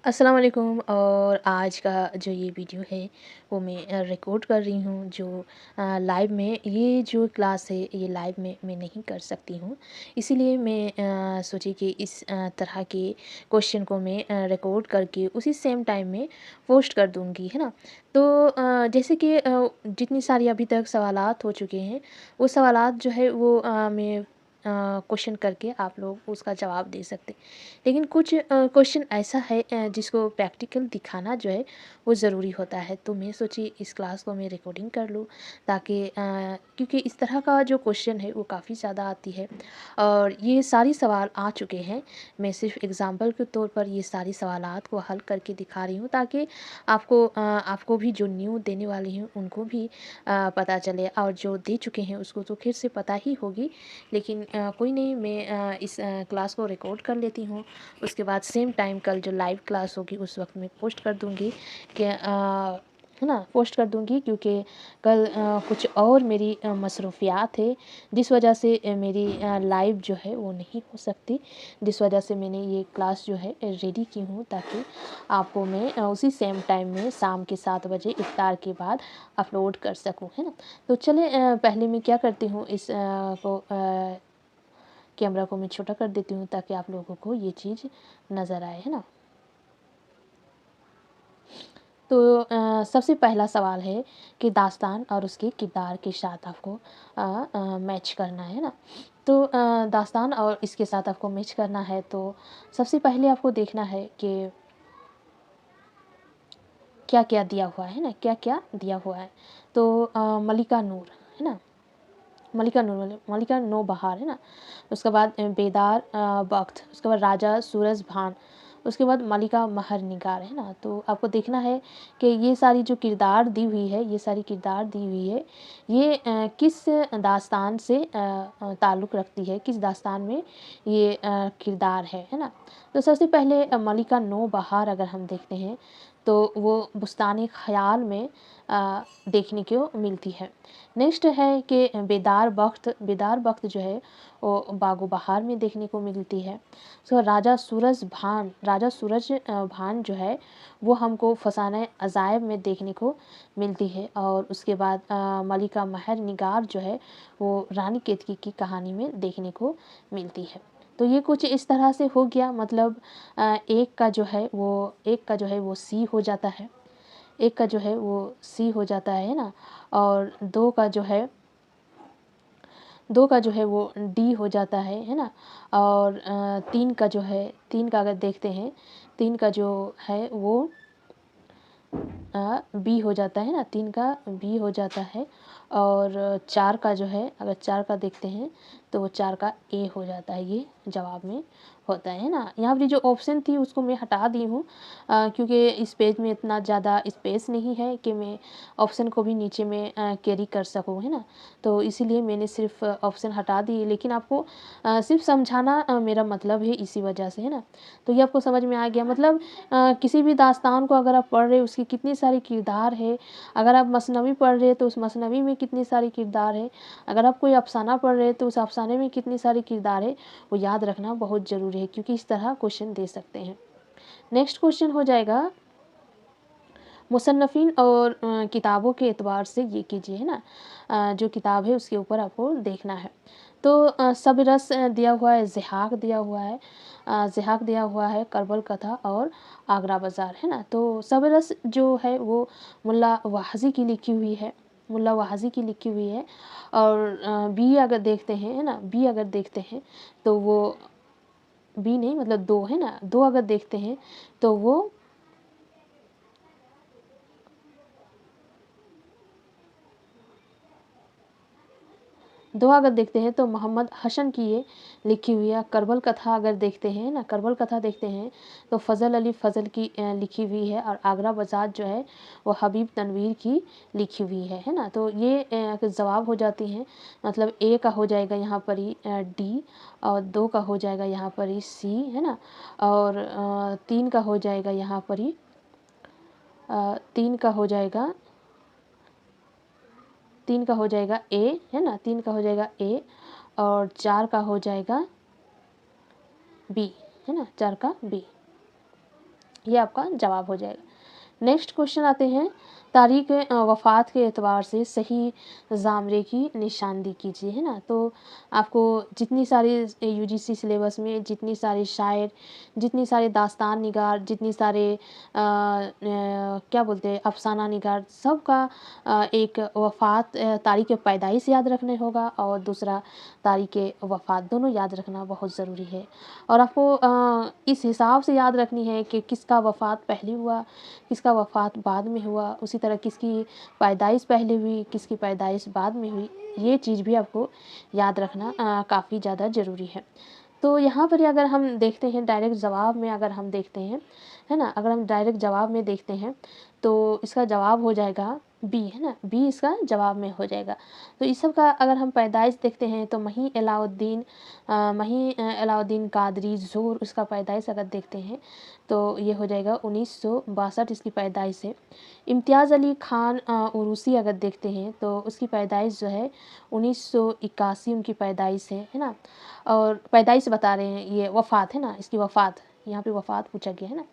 अस्सलाम वालेकुम। और आज का जो ये वीडियो है वो मैं रिकॉर्ड कर रही हूँ। जो लाइव में ये जो क्लास है ये लाइव में मैं नहीं कर सकती हूँ, इसीलिए मैं सोची कि इस तरह के क्वेश्चन को मैं रिकॉर्ड करके उसी सेम टाइम में पोस्ट कर दूँगी, है ना। तो जैसे कि जितनी सारी अभी तक सवालात हो चुके हैं वो सवालात जो है वो मैं क्वेश्चन करके आप लोग उसका जवाब दे सकते। लेकिन कुछ क्वेश्चन ऐसा है जिसको प्रैक्टिकल दिखाना जो है वो ज़रूरी होता है। तो मैं सोची इस क्लास को मैं रिकॉर्डिंग कर लूँ, ताकि क्योंकि इस तरह का जो क्वेश्चन है वो काफ़ी ज़्यादा आती है और ये सारी सवाल आ चुके हैं। मैं सिर्फ एग्ज़ाम्पल के तौर पर ये सारी सवालात को हल करके दिखा रही हूँ, ताकि आपको भी जो न्यू देने वाली हूँ उनको भी पता चले, और जो दे चुके हैं उसको तो फिर से पता ही होगी। लेकिन कोई नहीं, मैं इस क्लास को रिकॉर्ड कर लेती हूँ। उसके बाद सेम टाइम कल जो लाइव क्लास होगी उस वक्त मैं पोस्ट कर दूँगी कि है ना, पोस्ट कर दूँगी, क्योंकि कल कुछ और मेरी मसरूफ़ियात है, जिस वजह से मेरी लाइव जो है वो नहीं हो सकती, जिस वजह से मैंने ये क्लास जो है रेडी की हूँ, ताकि आपको मैं उसी सेम टाइम में शाम के 7 बजे इफ्तार के बाद अपलोड कर सकूँ, है ना। तो चले पहले मैं क्या करती हूँ, इस कैमरा को मैं छोटा कर देती हूँ ताकि आप लोगों को ये चीज़ नज़र आए, है ना। तो सबसे पहला सवाल है कि दास्तान और उसके किरदार के साथ आपको मैच करना है ना। तो दास्तान और इसके साथ आपको मैच करना है, तो सबसे पहले आपको देखना है कि क्या क्या दिया हुआ है ना, क्या क्या दिया हुआ है। तो मलिका नूर, है ना, मलिका नौबहार, है ना। उसके बाद बेदार वक्त, उसके बाद राजा सूरज भान, उसके बाद मलिका महर निगार, है ना। तो आपको देखना है कि ये सारी जो किरदार दी हुई है, ये सारी किरदार दी हुई है, ये किस दास्तान से ताल्लुक़ रखती है, किस दास्तान में ये किरदार है ना। तो सबसे पहले मलिका नौबहार अगर हम देखते हैं तो वो बुस्तान ख़याल में देखने को मिलती है। नेक्स्ट है कि बेदार वक्त जो है वो बागो बहार में देखने को मिलती है। सो राजा सूरज भान जो है वो हमको फसाने अजायब में देखने को मिलती है। और उसके बाद मलिका महर निगार जो है वो रानी केतकी की कहानी में देखने को मिलती है। तो ये कुछ इस तरह से हो गया, मतलब एक का जो है वो सी हो जाता है, एक का जो है वो सी हो जाता है ना। और दो का जो है वो डी हो जाता है ना। और तीन का अगर देखते हैं, तीन का जो है वो बी हो जाता है ना, तीन का बी हो जाता है। और चार का जो है, अगर चार का देखते हैं तो वो चार का ए हो जाता है, ये जवाब में होता है ना। यहाँ पर जो ऑप्शन थी उसको मैं हटा दी हूँ, क्योंकि इस पेज में इतना ज़्यादा स्पेस नहीं है कि मैं ऑप्शन को भी नीचे में कैरी कर सकूँ, है ना। तो इसीलिए मैंने सिर्फ ऑप्शन हटा दिए, लेकिन आपको सिर्फ समझाना मेरा मतलब है, इसी वजह से, है ना। तो ये आपको समझ में आ गया, मतलब किसी भी दास्तान को अगर आप पढ़ रहे हो उसकी कितनी सारी किरदार है। अगर आप मसनवी पढ़ रहे हैं तो उस मसनवी में कितनी सारी किरदार है। अगर आप कोई अफसाना पढ़ रहे हैं तो उस अफसाने में कितनी सारी किरदार है, वो याद रखना बहुत ज़रूरी है, क्योंकि इस तरह क्वेश्चन दे सकते हैं। नेक्स्ट क्वेश्चन हो जाएगा, मुसन्नफ़ीन और किताबों के एतबार से ये कीजिए, है ना। जो किताब है उसके ऊपर आपको देखना है। तो सब रस दिया हुआ है, ज़िहाक दिया हुआ है, ज़िहाक दिया हुआ है, करबल कथा और आगरा बाज़ार, है ना। तो सब रस जो है वो मुल्ला वाहज़ी की लिखी हुई है, मुल्ला वाहज़ी की लिखी हुई है। और बी अगर देखते हैं, है ना, बी अगर देखते हैं तो वो बी नहीं, मतलब दो, है ना, दो अगर देखते हैं तो वो दो अगर देखते हैं तो मोहम्मद हसन की ये लिखी हुई है। करबल कथा अगर देखते हैं ना, करबल कथा देखते हैं तो फ़ज़ल अली फ़ज़ल की लिखी हुई है। और आगरा बाज़ार जो है वो हबीब तनवीर की लिखी हुई है ना। तो ये जवाब हो जाती हैं, मतलब ए का हो जाएगा यहाँ पर ही डी, और दो का हो जाएगा यहाँ पर ही सी, है ना। और तीन का हो जाएगा यहाँ पर ही तीन का हो जाएगा तीन का हो जाएगा ए, है ना, तीन का हो जाएगा ए। और चार का हो जाएगा बी, है ना, चार का बी। ये आपका जवाब हो जाएगा। नेक्स्ट क्वेश्चन आते हैं, तारीख वफ़ात के एतबार से सही ज़ामरे की निशानदी कीजिए, है ना। तो आपको जितनी सारी यूजीसी सिलेबस में जितनी सारी शायर, जितनी सारे दास्तान निगार, जितनी सारे क्या बोलते हैं अफसाना निगार, सब का एक वफ़ात तारीख़ पैदाइश याद रखने होगा और दूसरा तारीख़ वफ़ात, दोनों याद रखना बहुत ज़रूरी है। और आपको इस हिसाब से याद रखनी है कि किसका वफ़ात पहले हुआ, किसका वफ़ात बाद में हुआ, उसी तरह किसकी पैदाइश पहले हुई, किसकी पैदाइश बाद में हुई, ये चीज़ भी आपको याद रखना काफ़ी ज़्यादा ज़रूरी है। तो यहाँ पर अगर हम देखते हैं डायरेक्ट जवाब में, अगर हम देखते हैं, है ना, अगर हम डायरेक्ट जवाब में देखते हैं तो इसका जवाब हो जाएगा बी, है ना, बी इसका जवाब में हो जाएगा। तो इस सब का अगर हम पैदाइश देखते हैं तो मही अलाउद्दीन कादरी ज़ोर, उसका पैदाइश अगर देखते हैं तो ये हो जाएगा 1962 इसकी पैदाइश है। इम्तियाज़ अली ख़ान उरूसी अगर देखते हैं तो उसकी पैदाइश जो है 1981 उनकी पैदाइश है ना। और पैदाइश बता रहे हैं, ये वफ़ात है ना, इसकी वफ़ात, यहाँ पे वफ़ात पूछा गया है ना,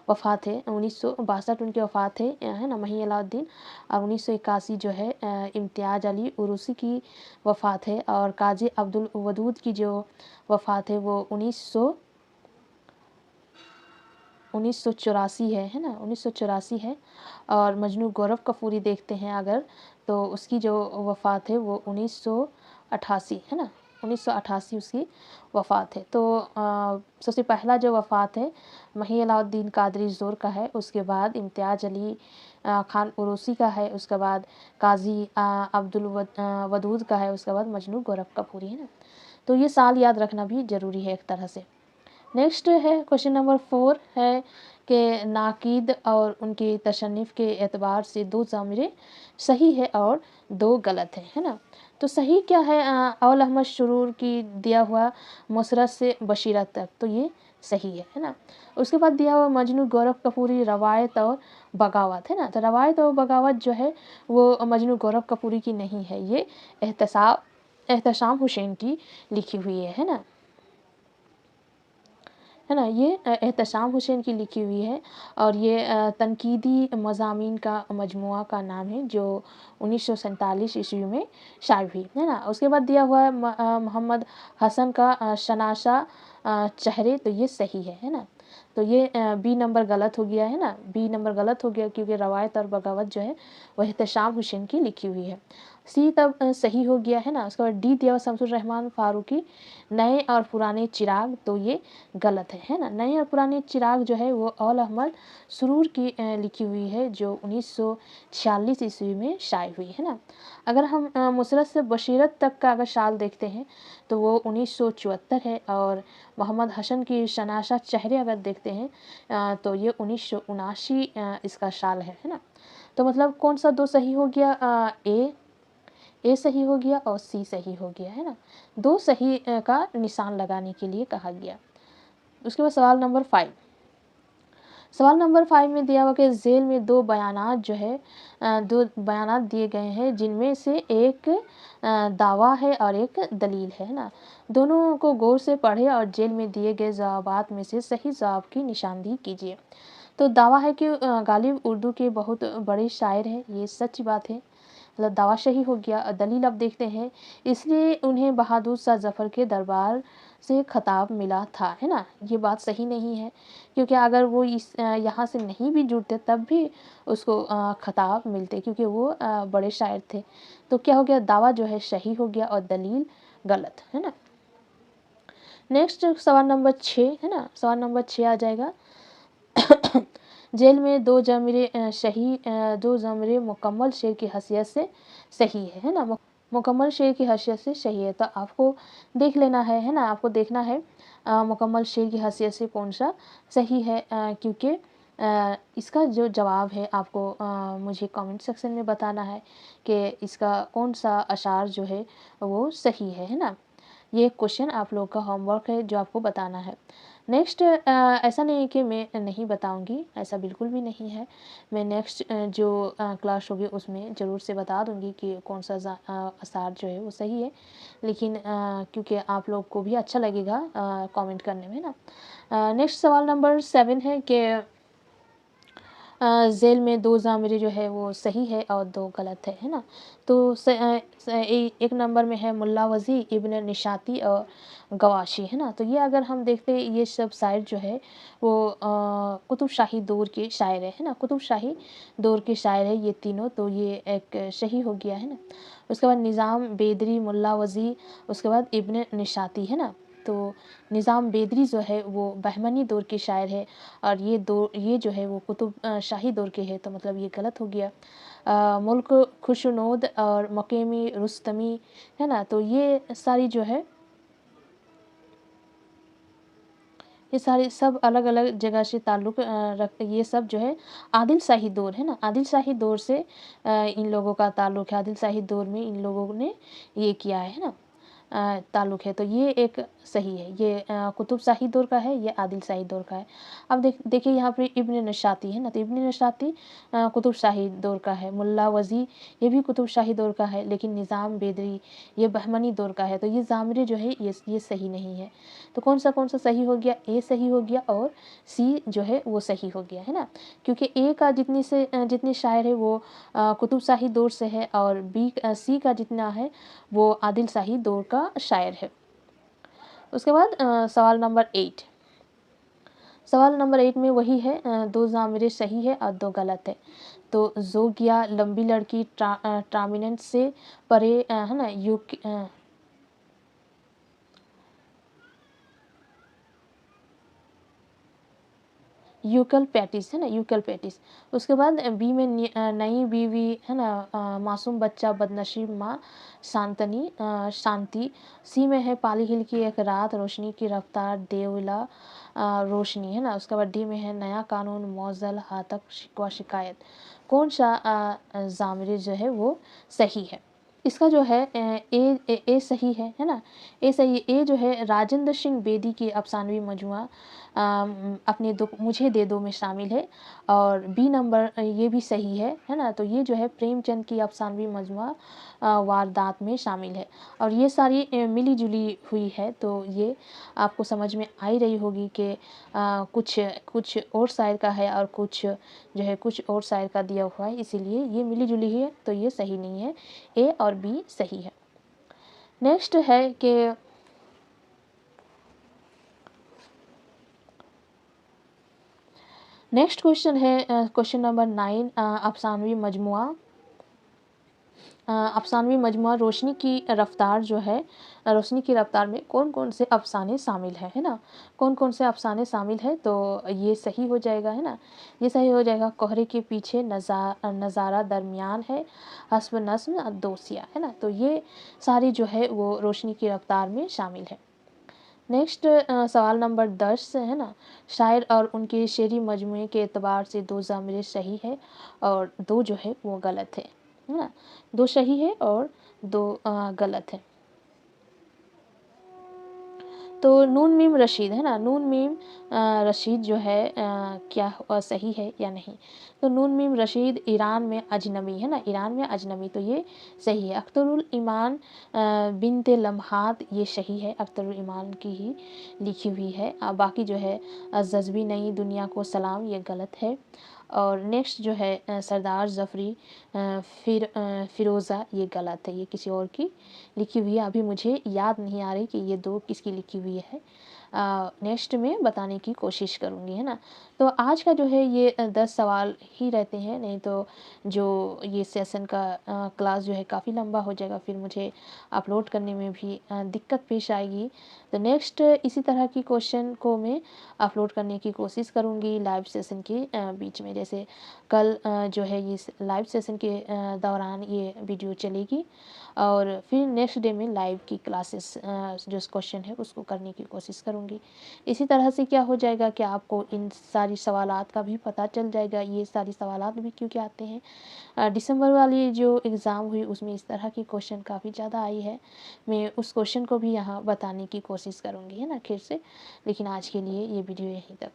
वफ़ात है 1962 उनकी वफ़ात है ना मही अलाउद्दीन। और 1981 जो है इम्तियाज़ अली उरूसी की वफ़ात है। और काज़ी अब्दुल वदूद की जो वफ़ात है वो 1984 है ना, 1984 है। और मजनू गौरव कपूरी देखते हैं अगर तो उसकी जो वफ़ात है वो 1988 है ना, 1988 उसकी वफ़ात है। तो सबसे पहला जो वफ़ात है मही अलाउद्दीन कादरी ज़ोर का है, उसके बाद इम्तियाज़ अली ख़ान उरूसी का है, उसके बाद काज़ी अब्दुल वदूद का है, उसके बाद मजनू गौरव कपूरी, है ना। तो ये साल याद रखना भी ज़रूरी है एक तरह से। नेक्स्ट है क्वेश्चन नंबर 4 है कि नाक़ीद और उनके तसन्निफ़ के एतबार से 2 ज़ामिरे सही है और 2 गलत है ना। तो सही क्या है, अव्वल अहमद शुरूर की दिया हुआ मुसरत से बशीरत तक, तो ये सही है ना। उसके बाद दिया हुआ मजनू गौरव कपूरी रवायत और बगावत, है ना। तो रवायत और बगावत जो है वो मजनू गौरव कपूरी की नहीं है, ये एहतशाम हुसैन की लिखी हुई है ना, है ना। ये एहतशाम हुसैन की लिखी हुई है और ये तनकीदी मज़ामीन का मजमुआ का नाम है जो 1947 ईस्वी में शाये हुई, है ना। उसके बाद दिया हुआ है मोहम्मद हसन का शनाशा चेहरे, तो ये सही है ना। तो ये बी नंबर गलत हो गया है ना, बी नंबर गलत हो गया क्योंकि रवायत और बगावत जो है वह एहतशाम हुसैन की लिखी हुई है। सी तब सही हो गया है ना। उसके बाद डी दिया हुआ शमसुर रहमान फारूकी नए और पुराने चिराग, तो ये गलत है ना। नए और पुराने चिराग जो है वो अव्वल अहमद सुरूर की लिखी हुई है जो 1946 ईस्वी में शाये हुई है ना। अगर हम मुसरत से बशीरत तक का अगर साल देखते हैं तो वो 1974 है। और मोहम्मद हसन की शनाशा चेहरे अगर देखते हैं तो ये 1979 इसका साल है ना। तो मतलब कौन सा 2 सही हो गया, ए सही हो गया और सी सही हो गया, है ना। 2 सही का निशान लगाने के लिए कहा गया। उसके बाद सवाल नंबर 5, सवाल नंबर 5 में दिया हुआ कि ज़ेल में 2 बयानात जो है 2 बयानात दिए गए हैं जिनमें से एक दावा है और एक दलील है ना। दोनों को गौर से पढ़े और जेल में दिए गए जवाबात में से सही जवाब की निशानदेही कीजिए। तो दावा है कि गालिब उर्दू के बहुत बड़े शायर हैं, ये सच्ची बात है, मतलब दावा सही हो गया। और दलील अब देखते हैं, इसलिए उन्हें बहादुर शाह जफ़र के दरबार से खिताब मिला था, है ना। ये बात सही नहीं है क्योंकि अगर वो यहाँ से नहीं भी जुड़ते तब भी उसको खिताब मिलते क्योंकि वो बड़े शायर थे। तो क्या हो गया, दावा जो है सही हो गया और दलील गलत, है ना। नेक्स्ट सवाल नंबर 6 है ना, सवाल नंबर 6 आ जाएगा जेल में 2 ज़मरे मुकम्मल शेर की हैसियत से सही है ना। मुकम्मल शेर की हैसियत से सही है, तो आपको देख लेना है ना, आपको देखना है मुकम्मल शेर की हैसियत से कौन सा सही है क्योंकि इसका जो जवाब है आपको मुझे कमेंट सेक्शन में बताना है कि इसका कौन सा अशार जो है वो सही है ना। ये क्वेश्चन आप लोग का होमवर्क है जो आपको बताना है। नेक्स्ट ऐसा नहीं है कि मैं नहीं बताऊंगी, ऐसा बिल्कुल भी नहीं है। मैं नेक्स्ट जो क्लास होगी उसमें ज़रूर से बता दूंगी कि कौन सा अशार जो है वो सही है, लेकिन क्योंकि आप लोग को भी अच्छा लगेगा कमेंट करने में ना। नेक्स्ट सवाल नंबर 7 है कि ज़ेल में 2 ज़ामिरे जो है वो सही है और 2 गलत है ना? तो एक नंबर में है मुल्ला वज़ी, इब्न निशाती और गवाशी, है ना? तो ये अगर हम देखते हैं ये सब शायर जो है वो कुतुब शाही दौर के शायर है ना? कुतुब शाही दौर के शायर है ये तीनों, तो ये एक सही हो गया, है ना? उसके बाद निज़ाम बेदरी, मुल्ला वज़ी, उसके बाद इब्न निशाती, है ना? तो निज़ाम बेदरी जो है वो बहमनी दौर के शायर है और ये जो है वो कुतुब शाही दौर के है, तो मतलब ये गलत हो गया। मुल्क खुशनोद और मक़ामी रुस्तमी, है ना? तो ये सारी जो है ये सारे सब अलग-अलग जगह से ताल्लुक़ रखते, ये सब जो है आदिल शाही दौर, है ना? आदिल शाही दौर से इन लोगों का ताल्लुक़ है, आदिल शाही दौर में इन लोगों ने ये किया है ना? ताल्लुक़ है, तो ये एक सही है। ये कुतुब शाही दौर का है, ये आदिल शाही दौर का है। अब देखिए यहाँ पे इब्न नशाती है ना, तो इब्न नशाती कुतुब शाही दौर का है। मुल्ला वज़ी ये भी कुतुब शाही दौर का है, लेकिन निज़ाम बेदरी ये बहमनी दौर का है, तो ये ज़ामिरे जो है ये सही नहीं है। तो कौन सा सही हो गया? ए सही हो गया और सी जो है वो सही हो गया, है ना? क्योंकि ए का जितने शायर है वो कुतुब शाही दौर से है और सी का जितना है वो आदिल शाही दौर का शायर है। उसके बाद सवाल नंबर 8। सवाल नंबर 8 में वही है, 2 ज़ामिरे सही है और 2 गलत है। तो ज़ोगिया लंबी लड़की ट्रामिनेंट से परे, है ना? यूकलपैटिस, है ना? यूकलपैटिस। उसके बाद बी में नई बीवी, है ना? मासूम बच्चा, बदनसीब माँ, शांति। सी में है पाली हिल की एक रात, रोशनी की रफ्तार, देवला, रोशनी, है ना? उसके बाद डी में है नया कानून, मौज़ल, हातक, शिकवा, शिकायत। कौन सा ज़ामिरे जो है वो सही है? इसका जो है ए सही है ना? ए सही, ए जो है राजेंद्र सिंह बेदी की अफ़सानवी मजमुआ अपने दो मुझे दे दो में शामिल है और बी नंबर ये भी सही है ना? तो ये जो है प्रेमचंद की अफ़सानवी मजमुआ वारदात में शामिल है और ये सारी मिली-जुली हुई है, तो ये आपको समझ में आ ही रही होगी कि कुछ कुछ और शायर का है और कुछ जो है कुछ और शायर का दिया हुआ है, इसीलिए ये मिली-जुली है, तो ये सही नहीं है। ए और बी सही है। नेक्स्ट है कि नेक्स्ट क्वेश्चन है क्वेश्चन नंबर 9, अफ़सानवी मजमुआ रोशनी की रफ़्तार जो है, रोशनी की रफ़्तार में कौन-कौन से अफ़साने शामिल हैं, है ना? कौन-कौन से अफ़साने शामिल हैं, तो ये सही हो जाएगा, है ना? ये सही हो जाएगा। कोहरे के पीछे नज़ारा दरमियान है, हस्ब नस्म दोसिया, है ना? तो ये सारी जो है वो रोशनी की रफ़्तार में शामिल है। नेक्स्ट सवाल नंबर 10 है ना? शायर और उनके शेरी मजमूए के एतबार से 2 ज़ामिरे सही है और 2 जो है वो गलत है ना? 2 सही है और 2 गलत है। तो नून मीम रशीद, है ना? नून मीम रशीद जो है क्या सही है या नहीं? तो नून मीम रशीद ईरान में अजनबी, है ना? ईरान में अजनबी, तो ये सही है। अख्तरुल ईमान बिन्ते लम्हात ये सही है, अख्तरुल ईमान की ही लिखी हुई है। बाकी जो है जज़्बी नई दुनिया को सलाम ये गलत है। और नेक्स्ट जो है सरदार ज़फ़री फ़िरोज़ा ये गलत है, ये किसी और की लिखी हुई है। अभी मुझे याद नहीं आ रही कि ये 2 किसकी लिखी हुई है। नेक्स्ट में बताने की कोशिश करूँगी, है ना? तो आज का जो है ये 10 सवाल ही रहते हैं, नहीं तो जो ये सेशन का क्लास जो है काफ़ी लंबा हो जाएगा, फिर मुझे अपलोड करने में भी दिक्कत पेश आएगी। तो नेक्स्ट इसी तरह की क्वेश्चन को मैं अपलोड करने की कोशिश करूँगी लाइव सेशन के बीच में। जैसे कल जो है ये लाइव सेशन के दौरान ये वीडियो चलेगी और फिर नेक्स्ट डे में लाइव की क्लासेस जो क्वेश्चन है उसको करने की कोशिश करूँगी। इसी तरह से क्या हो जाएगा कि आपको इन सारी सवालात का भी पता चल जाएगा, ये सारी सवालात भी क्यों क्या आते हैं। दिसंबर वाली जो एग्ज़ाम हुई उसमें इस तरह की क्वेश्चन काफ़ी ज़्यादा आई है। मैं उस क्वेश्चन को भी यहाँ बताने की कोशिश करूँगी, है ना, फिर से। लेकिन आज के लिए ये वीडियो यहीं तक।